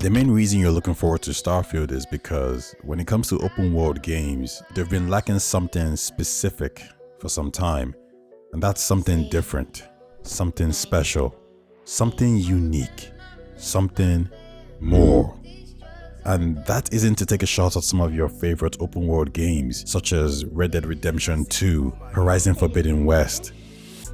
The main reason you're looking forward to Starfield is because when it comes to open world games, they've been lacking something specific for some time, and that's something different, something special, something unique, something more. And that isn't to take a shot at some of your favorite open world games such as Red Dead Redemption 2, Horizon Forbidden West.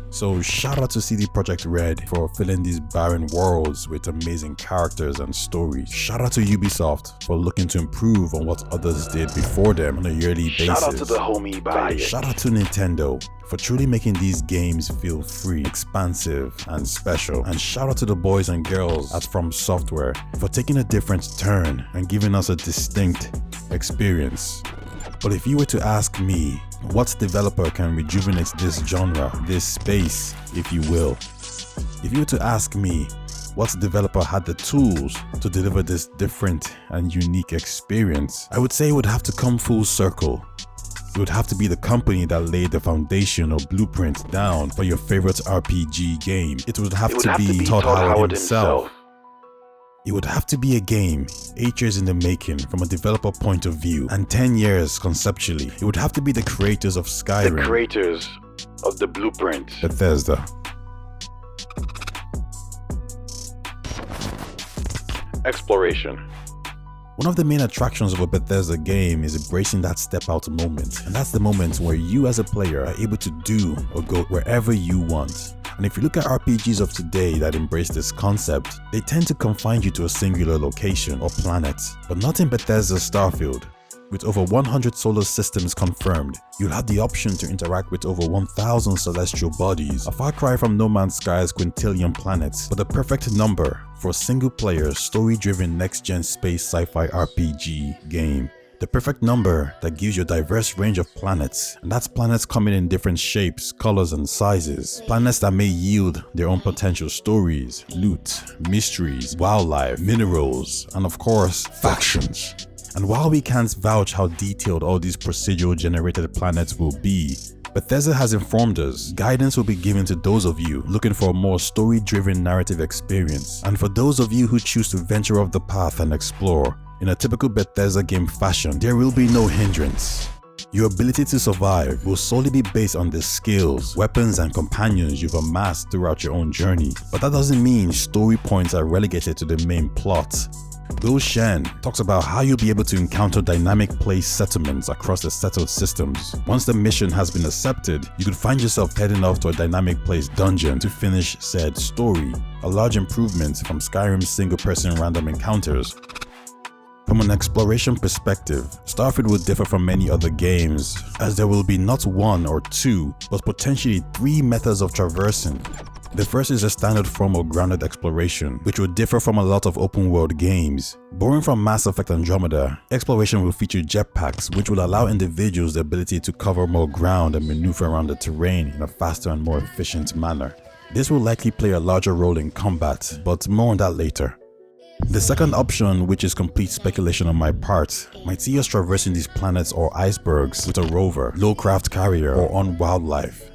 So shout out to CDProject Red for filling these barren worlds with amazing characters and stories. Shout out to Ubisoft for looking to improve on what others did before them on a yearly basis. Shout out to the homie Buy. Shout out to Nintendo for truly making these games feel free, expansive, and special. And shout out to the boys and girls at From Software for taking a different turn and giving us a distinct experience. But if you were to ask me, what developer can rejuvenate this genre, this space, if you will? If you were to ask me, what developer had the tools to deliver this different and unique experience, I would say it would have to come full circle. It would have to be the company that laid the foundation or blueprint down for your favorite RPG game. It would have to be Todd Howard himself. It would have to be a game 8 years in the making from a developer point of view and 10 years conceptually. It would have to be the creators of Skyrim. The creators of the blueprint. Bethesda. Exploration. One of the main attractions of a Bethesda game is embracing that step out moment. And that's the moment where you as a player are able to do or go wherever you want. And if you look at RPGs of today that embrace this concept, they tend to confine you to a singular location or planet. But not in Bethesda's Starfield. With over 100 solar systems confirmed, you'll have the option to interact with over 1,000 celestial bodies, a far cry from No Man's Sky's quintillion planets, but the perfect number for a single-player, story-driven next-gen space sci-fi RPG game. The perfect number that gives you a diverse range of planets, and that's planets coming in different shapes, colors, and sizes. Planets that may yield their own potential stories, loot, mysteries, wildlife, minerals, and of course, factions. And while we can't vouch how detailed all these procedural generated planets will be, Bethesda has informed us guidance will be given to those of you looking for a more story-driven narrative experience. And for those of you who choose to venture off the path and explore, in a typical Bethesda game fashion, there will be no hindrance. Your ability to survive will solely be based on the skills, weapons, and companions you've amassed throughout your own journey. But that doesn't mean story points are relegated to the main plot. Will Shen talks about how you'll be able to encounter dynamic place settlements across the settled systems. Once the mission has been accepted, you could find yourself heading off to a dynamic place dungeon to finish said story, a large improvement from Skyrim's single-person random encounters. From an exploration perspective, Starfield will differ from many other games, as there will be not one or two, but potentially 3 methods of traversing. The first is a standard form of grounded exploration, which will differ from a lot of open world games. Borrowing from Mass Effect Andromeda, exploration will feature jetpacks, which will allow individuals the ability to cover more ground and maneuver around the terrain in a faster and more efficient manner. This will likely play a larger role in combat, but more on that later. The second option, which is complete speculation on my part, might see us traversing these planets or icebergs with a rover, low craft carrier, or on wildlife.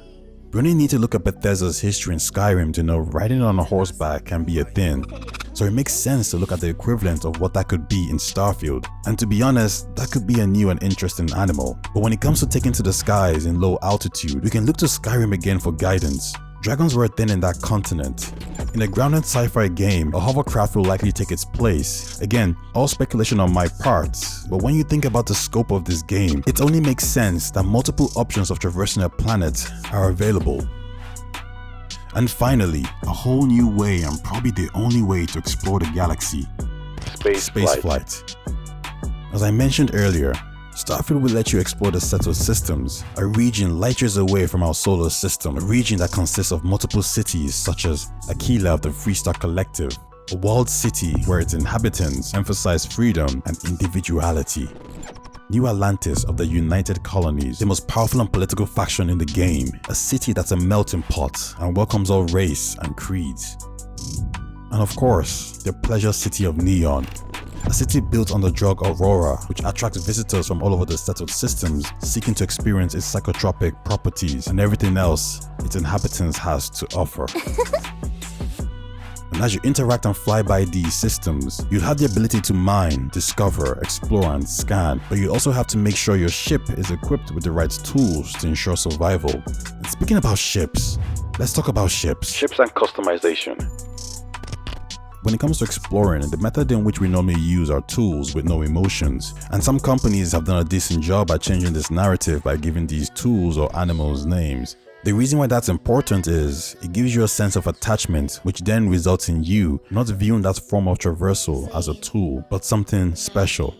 We only need to look at Bethesda's history in Skyrim to know riding on a horseback can be a thing, so it makes sense to look at the equivalent of what that could be in Starfield. And to be honest, that could be a new and interesting animal. But when it comes to taking to the skies in low altitude, we can look to Skyrim again for guidance. Dragons were a thing in that continent. In a grounded sci-fi game, a hovercraft will likely take its place. Again, all speculation on my part, but when you think about the scope of this game, it only makes sense that multiple options of traversing a planet are available. And finally, a whole new way and probably the only way to explore the galaxy. Space flight. As I mentioned earlier, Starfield will let you explore the settled systems, a region light years away from our solar system, a region that consists of multiple cities such as Aquila of the Freestar Collective, a walled city where its inhabitants emphasize freedom and individuality. New Atlantis of the United Colonies, the most powerful and political faction in the game, a city that's a melting pot and welcomes all race and creeds. And of course, the pleasure city of Neon, a city built on the drug Aurora, which attracts visitors from all over the settled systems seeking to experience its psychotropic properties and everything else its inhabitants has to offer. And And as you interact and fly by these systems, you'll have the ability to mine, discover, explore, and scan, but you also have to make sure your ship is equipped with the right tools to ensure survival. And speaking about ships, let's talk about ships. Ships and customization. When it comes to exploring, the method in which we normally use are tools with no emotions, and some companies have done a decent job at changing this narrative by giving these tools or animals names. The reason why that's important is it gives you a sense of attachment, which then results in you not viewing that form of traversal as a tool, but something special.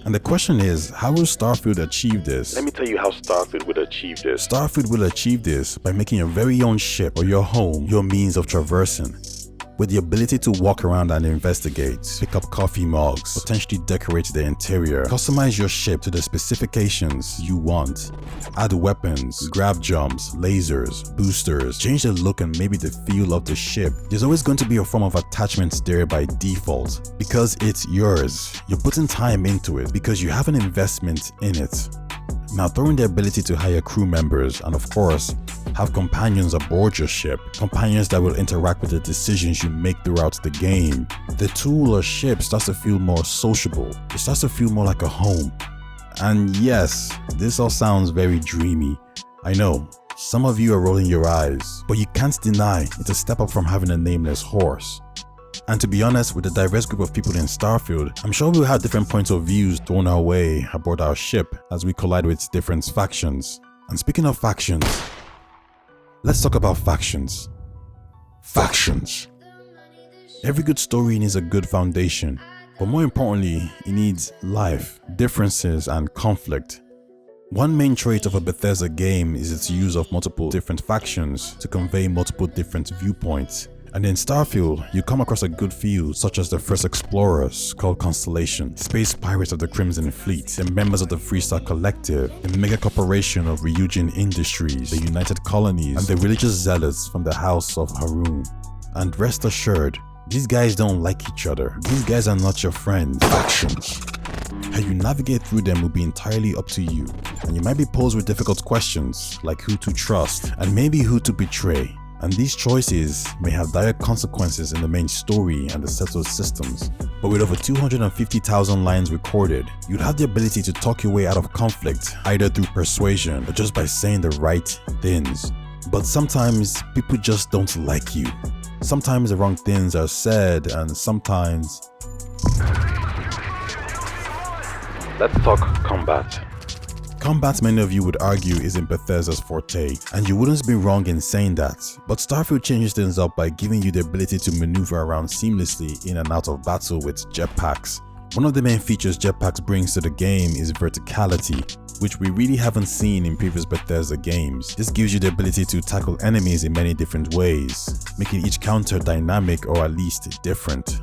And the question is, how will Starfield achieve this? Let me tell you how Starfield will achieve this. Starfield will achieve this by making your very own ship or your home your means of traversing. With the ability to walk around and investigate, pick up coffee mugs, potentially decorate the interior, customize your ship to the specifications you want, add weapons, grav jumps, lasers, boosters, change the look and maybe the feel of the ship. There's always going to be a form of attachment there by default because it's yours. You're putting time into it because you have an investment in it. Now throw in the ability to hire crew members and of course, have companions aboard your ship, companions that will interact with the decisions you make throughout the game. The tool or ship starts to feel more sociable, it starts to feel more like a home. And yes, this all sounds very dreamy. I know, some of you are rolling your eyes, but you can't deny it's a step up from having a nameless horse. And to be honest, with the diverse group of people in Starfield, I'm sure we'll have different points of views thrown our way aboard our ship as we collide with different factions. And speaking of factions, let's talk about factions. Factions. Every good story needs a good foundation, but more importantly, it needs life, differences, and conflict. One main trait of a Bethesda game is its use of multiple different factions to convey multiple different viewpoints. And in Starfield, you come across a good few such as the first explorers called Constellation, space pirates of the Crimson Fleet, the members of the Freestar Collective, the mega corporation of Ryujin Industries, the United Colonies, and the religious zealots from the House of Harun. And rest assured, these guys don't like each other. These guys are not your friends. Factions. How you navigate through them will be entirely up to you, and you might be posed with difficult questions like who to trust and maybe who to betray. And these choices may have dire consequences in the main story and the settled systems. But with over 250,000 lines recorded, you'd have the ability to talk your way out of conflict either through persuasion or just by saying the right things. But sometimes people just don't like you. Sometimes the wrong things are said and sometimes... Let's talk combat. Combat, many of you would argue, isn't Bethesda's forte, and you wouldn't be wrong in saying that, but Starfield changes things up by giving you the ability to maneuver around seamlessly in and out of battle with jetpacks. One of the main features Jetpacks brings to the game is verticality, which we really haven't seen in previous Bethesda games. This gives you the ability to tackle enemies in many different ways, making each counter dynamic or at least different.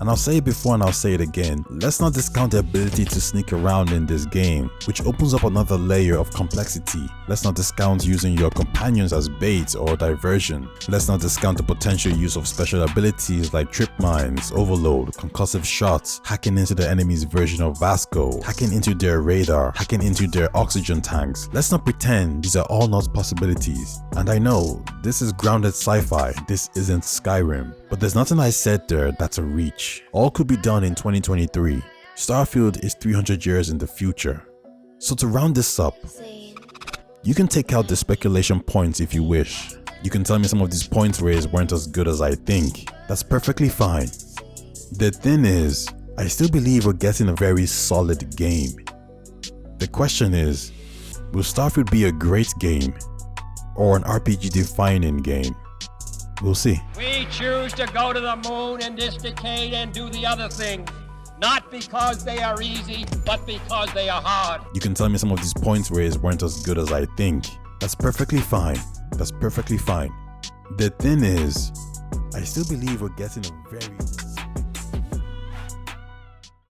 And I'll say it before and I'll say it again, let's not discount the ability to sneak around in this game, which opens up another layer of complexity. Let's not discount using your companions as bait or diversion. Let's not discount the potential use of special abilities like trip mines, overload, concussive shots, hacking into the enemy's version of Vasco, hacking into their radar, hacking into their oxygen tanks. Let's not pretend these are all not possibilities. And I know, this is grounded sci-fi, this isn't Skyrim, but there's nothing I said there that's a reach. All could be done in 2023. Starfield is 300 years in the future. So to round this up, you can take out the speculation points if you wish. You can tell me some of these points raised weren't as good as I think. That's perfectly fine. The thing is, I still believe we're getting a very solid game. The question is, will Starfield be a great game or an RPG defining game? We'll see. We choose to go to the moon in this decade and do the other thing, not because they are easy, but because they are hard. You can tell me some of these points raised weren't as good as I think. That's perfectly fine. That's perfectly fine. The thing is, I still believe we're getting a very